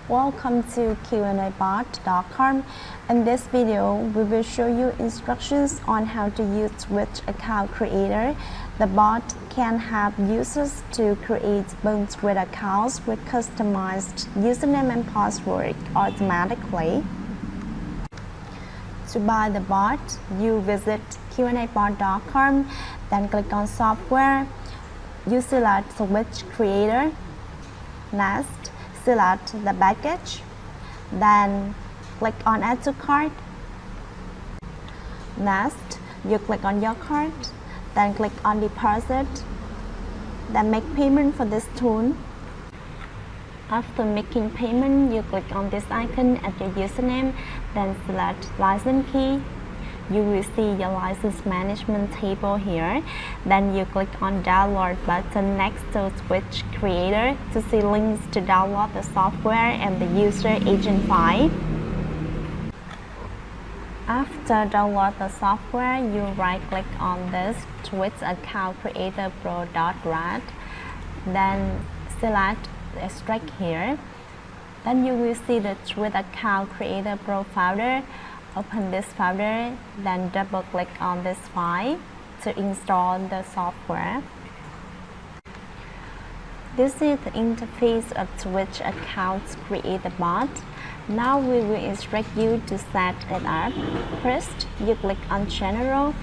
Welcome to QAbot.com. In this video, we will show you instructions on how to use Switch Account Creator. The bot can help users to create bunch with accounts with customized username and password automatically. To buy the bot, you visit QAbot.com, then click on Software. You select Switch Creator. Next, select the package, then click on Add to Cart. Next, you click on your cart, then click on Deposit, then make payment for this tool. After making payment, you click on this icon at your username, then select License Key. You will see your license management table here. Then you click on Download button next to Switch Creator to see links to download the software and the user agent file. After download the software, you right-click on this Switch Account Creator Pro.rat. Then select Extract here. Then you will see the Switch Account Creator Pro folder. Open this folder, then double click on this file to install the software. This is the interface of Switch Account Creator bot. Now we will instruct you to set it up. First, you click on General,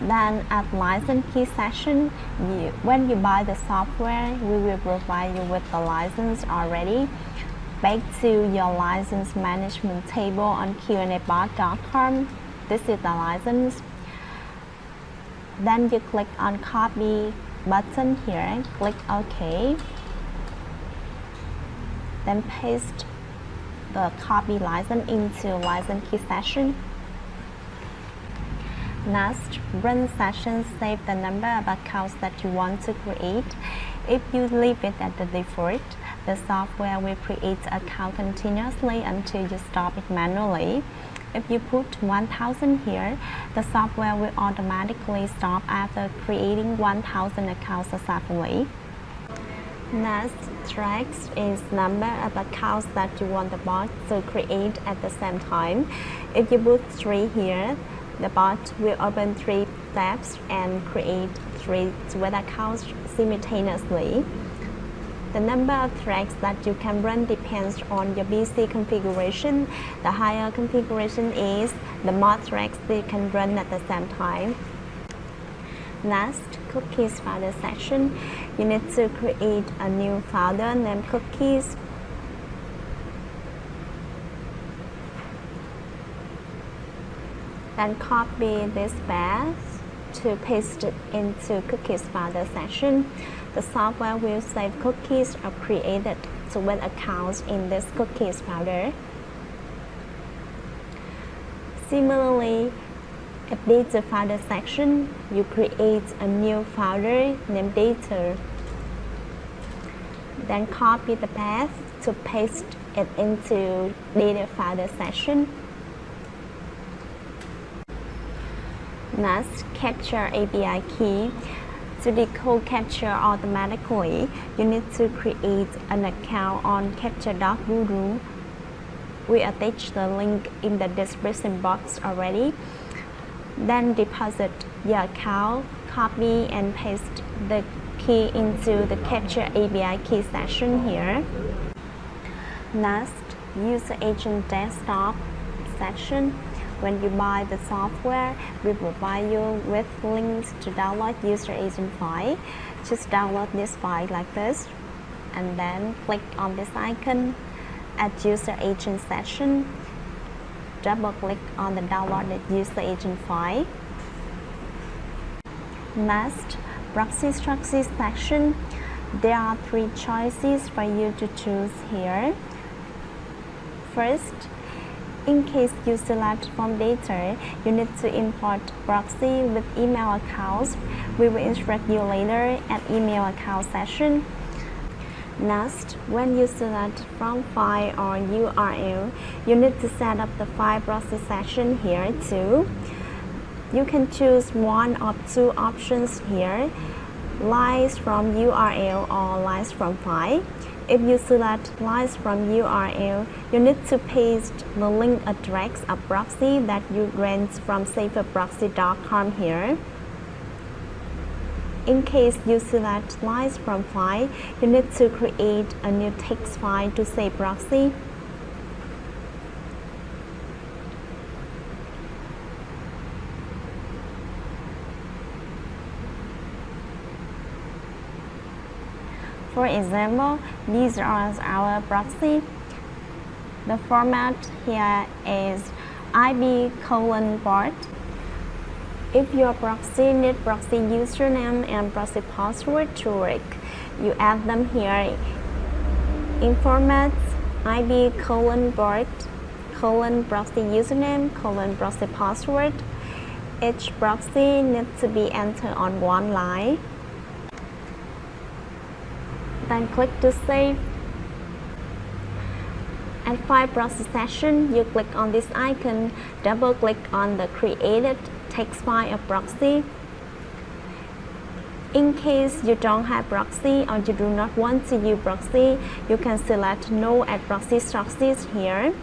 then at License Key section. When you buy the software, we will provide you with the license already. Back to your license management table on QAbot.com. This is the license. Then you click on Copy button here, click OK. Then paste the copy license into license key session. Next, run session, save the number of accounts that you want to create. If you leave it at the default, the software will create account continuously until you stop it manually. If you put 1000 here, the software will automatically stop after creating 1000 accounts successfully. Next, text is number of accounts that you want the bot to create at the same time. If you put 3 here, the bot will open 3 tabs and create 3 Switch accounts simultaneously. The number of threads that you can run depends on your PC configuration. The higher configuration is, the more threads you can run at the same time. Next, cookies folder section. You need to create a new folder named Cookies. Then copy this path to paste it into Cookies folder section. The software will save cookies or created Switch accounts in this cookies folder. Similarly, at data folder section, you create a new folder named data. Then copy the path to paste it into data folder section. Next, captcha API key. To decode captcha automatically, you need to create an account on captcha.guru. We attach the link in the description box already. Then deposit your account, copy and paste the key into the captcha API key section here. Next, user agent desktop section. When you buy the software, we provide you with links to download user agent file. Just download this file like this, and then click on this icon at user agent section. Double click on the downloaded user agent file. Next, proxy structure section. There are 3 choices for you to choose here. First, in case you select from data, you need to import proxy with email accounts. We will instruct you later at email account session. Next, when you select from file or URL, you need to set up the file proxy section here too. You can choose one of 2 options here. lines from URL or lines from file. If you select lines from URL, you need to paste the link address of proxy that you rent from saferproxy.com here. In case you select lines from file, you need to create a new text file to save proxy. For example, these are our proxy. The format here is ib:/port. If your proxy needs proxy username and proxy password to work, you add them here in formats ib:/port, proxy username, proxy password. Each proxy needs to be entered on one line. Then click to save. At File Proxy Session, you click on this icon, double click on the created text file of proxy. In case you don't have proxy or you do not want to use proxy, you can select No Add Proxy Sources here.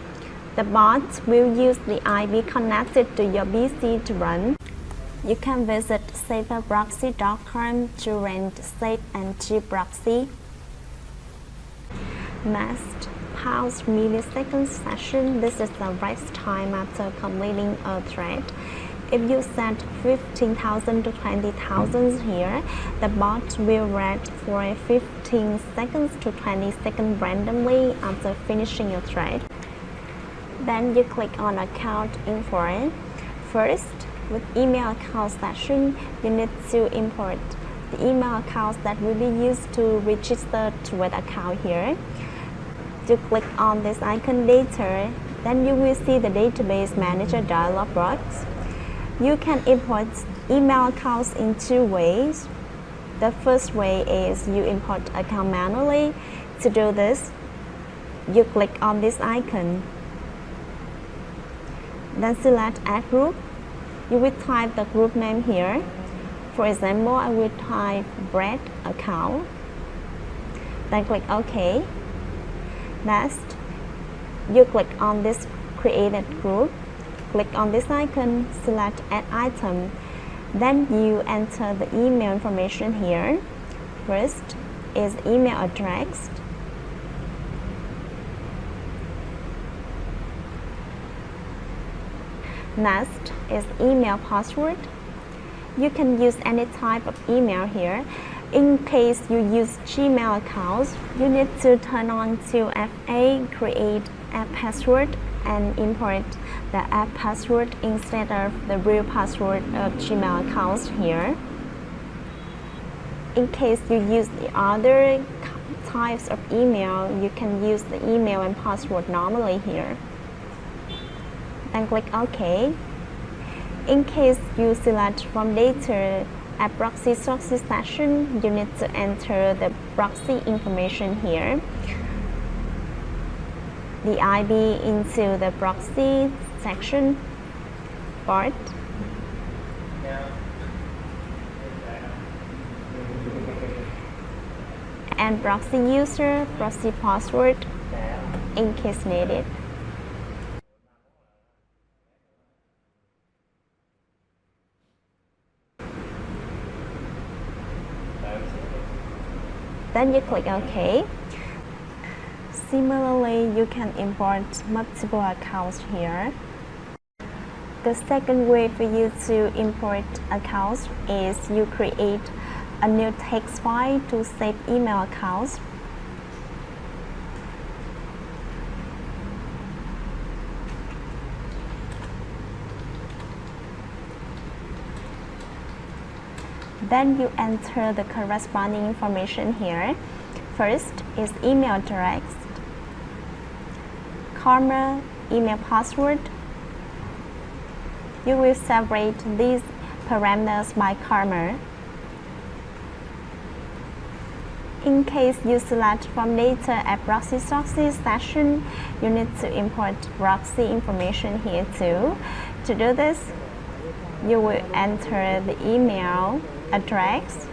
The bot will use the IP connected to your PC to run. You can visit saferproxy.com to rent safe and cheap proxy. Next, pause millisecond session. This is the rest time after completing a thread. If you set 15,000 to 20,000 here, the bot will wait for 15 seconds to 20 seconds randomly after finishing your thread. Then you click on Account Info. First, with email account session, you need to import the email accounts that will be used to register to an account here. You click on this icon Data, then you will see the Database Manager dialog box. You can import email accounts in two ways. The first way is you import account manually. To do this, you click on this icon. Then select Add Group. You will type the group name here. For example, I will type Bread account. Then click OK. Next, you click on this created group. Click on this icon, select Add Item. Then you enter the email information here. First is email address. Next is email password. You can use any type of email here. In case you use Gmail accounts, you need to turn on 2FA, create app password, and import the app password instead of the real password of Gmail accounts here. In case you use the other types of email, you can use the email and password normally here. Then click OK. In case you select from Data at Proxy Sources session, you need to enter the proxy information here. The ID into the proxy section part. And proxy user, proxy password in case needed. Then you click OK. Similarly, you can import multiple accounts here. The second way for you to import accounts is you create a new text file to save email accounts. Then you enter the corresponding information here. First is email address, comma, email password. You will separate these parameters by comma. In case you select from Data at Proxy Sources session, you need to import proxy information here too. To do this, you will enter the email address,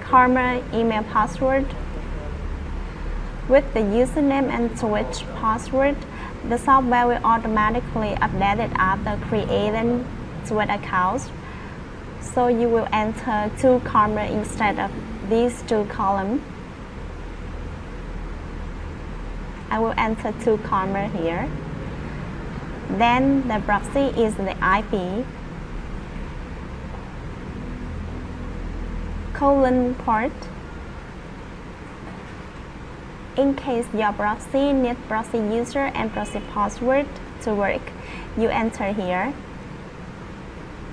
Karma email password. With the username and switch password, the software will automatically update it after creating switch accounts. So you will enter 2 Karma instead of these 2 columns. I will enter 2 Karma here. Then the proxy is the IP, :port. In case your proxy needs proxy user and proxy password to work, you enter here.